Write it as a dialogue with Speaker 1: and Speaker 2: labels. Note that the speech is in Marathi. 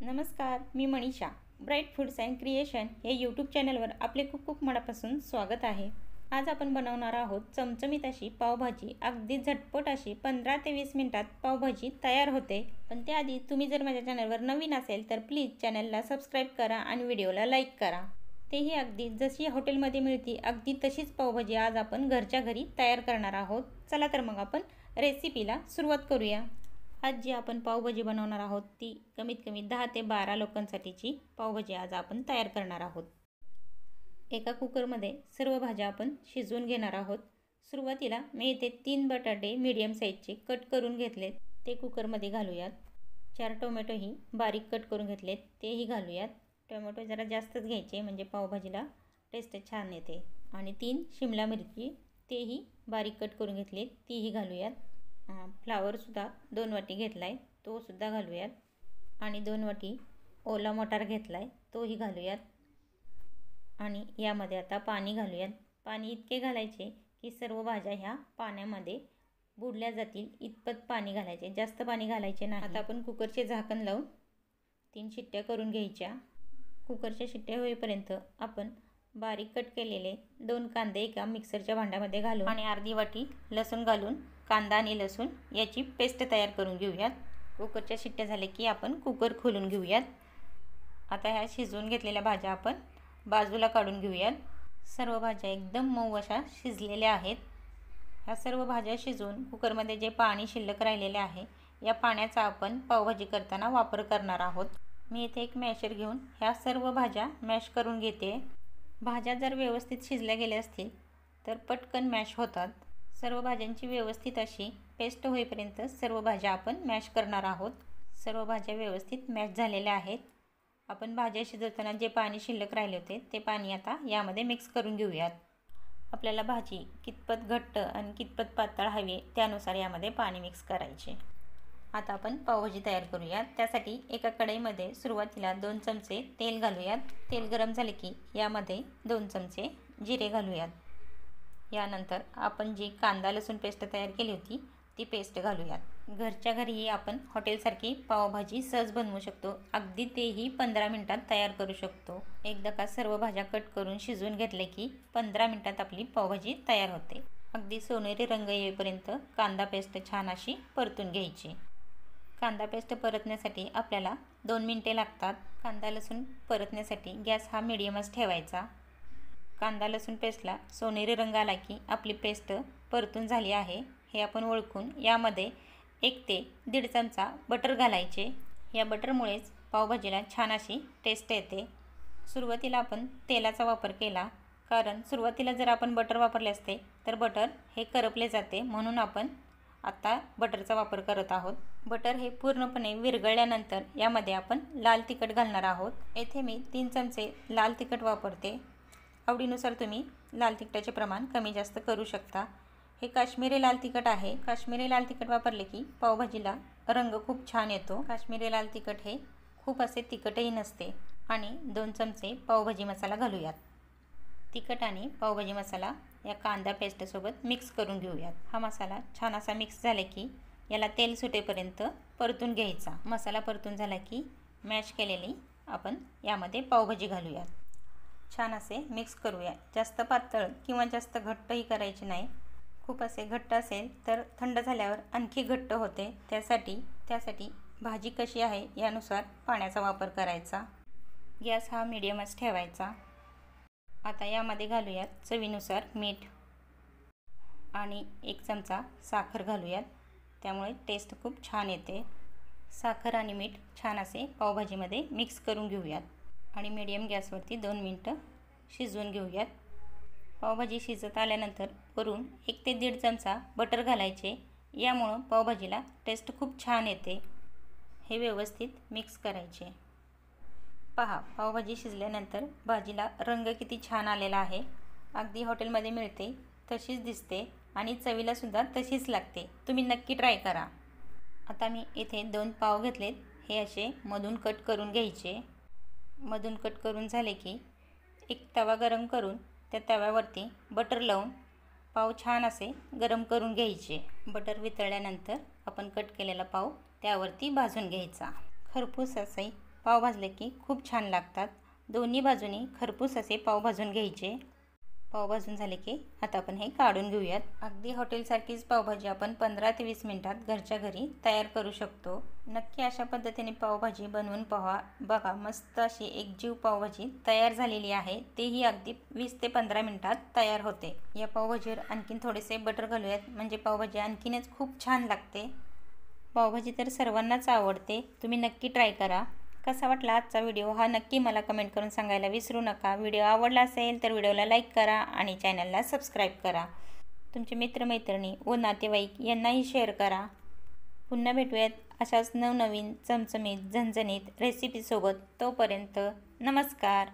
Speaker 1: नमस्कार, मी Manisha. Bright foods and creation या यूट्यूब चॅनलवर आपले खूप खूप मनापासून स्वागत आहे. आज आपण बनवणार आहोत चमचमीत अशी पावभाजी. अगदी झटपट अशी 15 ते 20 मिनिटात पावभाजी तयार होते. पण त्याआधी तुम्ही जर माझ्या चॅनलवर नवीन असेल तर प्लीज चॅनलला सबस्क्राईब करा आणि व्हिडिओला लाईक करा. तेही अगदी जशी हॉटेलमध्ये मिळते अगदी तशीच पावभाजी आज आपण घरच्या घरी तयार करणार आहोत. चला तर मग आपण रेसिपीला सुरुवात करूया. आज जी आपण पावभाजी बनवणार आहोत ती कमीत कमी 10 ते 12 लोकांसाठीची पावभाजी आज आपण तयार करणार आहोत. एका कुकरमध्ये सर्व भाज्या आपण शिजवून घेणार आहोत. सुरुवातीला मी इथे 3 बटाटे मीडियम साईजचे कट करून घेतलेत, ते कुकरमध्ये घालूयात. 4 टोमॅटोही बारीक कट करून घेतलेत, तेही घालूयात. टोमॅटो जरा जास्तच घ्यायचे म्हणजे पावभाजीला टेस्ट छान येते. आणि 3 शिमला मिरची, तेही बारीक कट करून घेतलेत, तीही घालूयात. फ्लावरसुद्धा 2 वाटी घेतला आहे, तोसुद्धा घालूयात. आणि 2 वाटी ओला मटार घेतला आहे, तोही घालूयात. आणि यामध्ये आता पाणी घालूयात. पाणी इतके घालायचे की सर्व भाज्या ह्या पाण्यामध्ये बुडल्या जातील इतपत पाणी घालायचे, जास्त पाणी घालायचे नाही. आता आपण कुकरचे झाकण लावून 3 शिट्ट्या करून घ्यायच्या. कुकरच्या शिट्ट्या होईपर्यंत आपण बारीक कट केलेले 2 कांदे एका मिक्सरच्या भांड्यामध्ये घालून आणि अर्धी वाटी लसूण घालून कांदा आणि लसूण याची पेस्ट तयार करून घेऊयात. कुकरच्या शिट्ट्या झाल्या की आपण कुकर खोलून घेऊयात. आता ह्या शिजवून घेतलेल्या भाज्या आपण बाजूला काढून घेऊयात. सर्व भाज्या एकदम मऊ अशा शिजलेल्या आहेत. ह्या सर्व भाज्या शिजवून कुकरमध्ये जे पाणी शिल्लक राहिलेले आहे या पाण्याचा आपण पावभाजी करताना वापर करणार आहोत. मी इथे एक मॅशर घेऊन ह्या सर्व भाज्या मॅश करून घेते. भाज्या जर व्यवस्थित शिजल्या गेल्या असतील तर पटकन मॅश होतात. सर्व भाज्यांची व्यवस्थित अशी पेस्ट होईपर्यंत सर्व भाज्या आपण मॅश करणार आहोत. सर्व भाज्या व्यवस्थित मॅश झालेल्या आहेत. आपण भाज्या शिजवताना जे पाणी शिल्लक राहिले होते ते पाणी आता यामध्ये मिक्स करून घेऊयात. आपल्याला भाजी कितपत घट्ट आणि कितपत पातळ हवी त्यानुसार यामध्ये पाणी मिक्स करायचे. आता आपण पावभाजी तयार करूयात. त्यासाठी एका कढईमध्ये सुरुवातीला 2 चमचे तेल घालूयात. तेल गरम झाले की यामध्ये 2 चमचे जिरे घालूयात. यानंतर आपण जी कांदा लसूण पेस्ट तयार केली होती ती पेस्ट घालूयात. घरच्या घरीही आपण हॉटेलसारखी पावभाजी सहज बनवू शकतो. अगदी तेही 15 मिनिटात तयार करू शकतो. एकदा का सर्व भाज्या कट करून शिजवून घेतले की 15 मिनिटात आपली पावभाजी तयार होते. अगदी सोनेरी रंग येईपर्यंत कांदा पेस्ट छान अशी परतून घ्यायची. कांदा पेस्ट परतण्यासाठी आपल्याला 2 मिनिटे लागतात. कांदा लसूण परतण्यासाठी गॅस हा मीडियमच ठेवायचा. कांदा लसूण पेस्टला सोनेरी रंग आला की आपली पेस्ट परतून झाली आहे हे आपण ओळखून यामध्ये 1 ते 1.5 चमचा बटर घालायचे. या बटरमुळेच पावभाजीला छान अशी टेस्ट येते. सुरुवातीला आपण तेलाचा वापर केला कारण सुरुवातीला जर आपण बटर वापरले असते तर बटर हे करपले जाते, म्हणून आपण आता बटरचा वापर करत आहोत. बटर हे पूर्णपणे विरघळल्यानंतर यामध्ये आपण लाल तिखट घालणार आहोत. येथे मी 3 चमचे लाल तिखट वापरते. आवडीनुसार तुम्ही लाल तिखटाचे प्रमाण कमी जास्त करू शकता. हे काश्मीरी लाल तिखट आहे. काश्मीरी लाल तिखट वापरले की पावभाजीला रंग खूप छान येतो. काश्मीरी लाल तिखट हे खूप असे तिखटही नसते. आणि 2 चमचे पावभाजी मसाला घालूयात. तिखट आणि पावभाजी मसाला या कांदा पेस्टसोबत मिक्स करून घेऊयात. हा मसाला छान असा मिक्स झाला की याला तेल सुटेपर्यंत परतून घ्यायचा. मसाला परतून झाला की मॅश केलेली आपण यामध्ये पावभाजी घालूयात. छान असे मिक्स करूया. जास्त पातळ किंवा जास्त घट्टही करायचे नाही. खूप असे घट्ट असेल तर थंड झाल्यावर आणखी घट्ट होते. त्यासाठी भाजी कशी आहे यानुसार पाण्याचा वापर करायचा. गॅस हा मीडियमच ठेवायचा. आता यामध्ये घालूयात चवीनुसार मीठ आणि 1 चमचा साखर घालूयात. त्यामुळे टेस्ट खूप छान येते. साखर आणि मीठ छान असे पावभाजीमध्ये मिक्स करून घेऊयात आणि मीडियम गॅसवरती 2 मिनिटं शिजवून घेऊयात. पावभाजी शिजत आल्यानंतर वरून 1 ते 1.5 चमचा बटर घालायचे. यामुळं पावभाजीला टेस्ट खूप छान येते. हे व्यवस्थित मिक्स करायचे. पहा, पावभाजी शिजल्यानंतर भाजीला रंग किती छान आलेला आहे. अगदी हॉटेलमध्ये मिळते तशीच दिसते आणि चवीलासुद्धा तशीच लागते. तुम्ही नक्की ट्राय करा. आता मी इथे 2 पाव घेतलेत. हे असे मधून कट करून घ्यायचे. मधून कट करून झाले की एक तवा गरम करून त्या तव्यावरती बटर लावून पाव छान असे गरम करून घ्यायचे. बटर वितळल्यानंतर आपण कट केलेला पाव त्यावरती भाजून घ्यायचा. खरपूस असे पाव भाजले की खूप छान लागतात। दोन्ही बाजूनी खरपूस असे पाव भाजून घ्यायचे। पाव भाजून झाले की आता आपण हे काढून घेऊयात। अगदी हॉटेलसारखीच पावभाजी आपण 15 ते 20 मिनिटात घरच्या घरी तयार करू शकतो। नक्की अशा पद्धतीने पावभाजी बनवून पहा। बघा, मस्त अशी एकजीव पावभाजी तयार झालेली आहे। तेही अगदी 20 ते 15 मिनिटात तयार होते। या पावभाजीवर आणखीन थोडेसे बटर घालूयात, म्हणजे पावभाजी आणखीनच खूप छान लागते। पावभाजी तर सर्वांनाच आवडते, तुम्ही नक्की ट्राय करा। कसा वाटला आजचा व्हिडिओ हा नक्की मला कमेंट करून सांगायला विसरू नका। व्हिडिओ आवडला असेल तर व्हिडिओला लाईक करा आणि चॅनलला सबस्क्राईब करा। तुमचे मित्रमैत्रिणी व नातेवाईक यांनाही शेअर करा। पुन्हा भेटूयात अशाच नवनवीन चमचमीत झणझणीत रेसिपीसोबत। तोपर्यंत नमस्कार।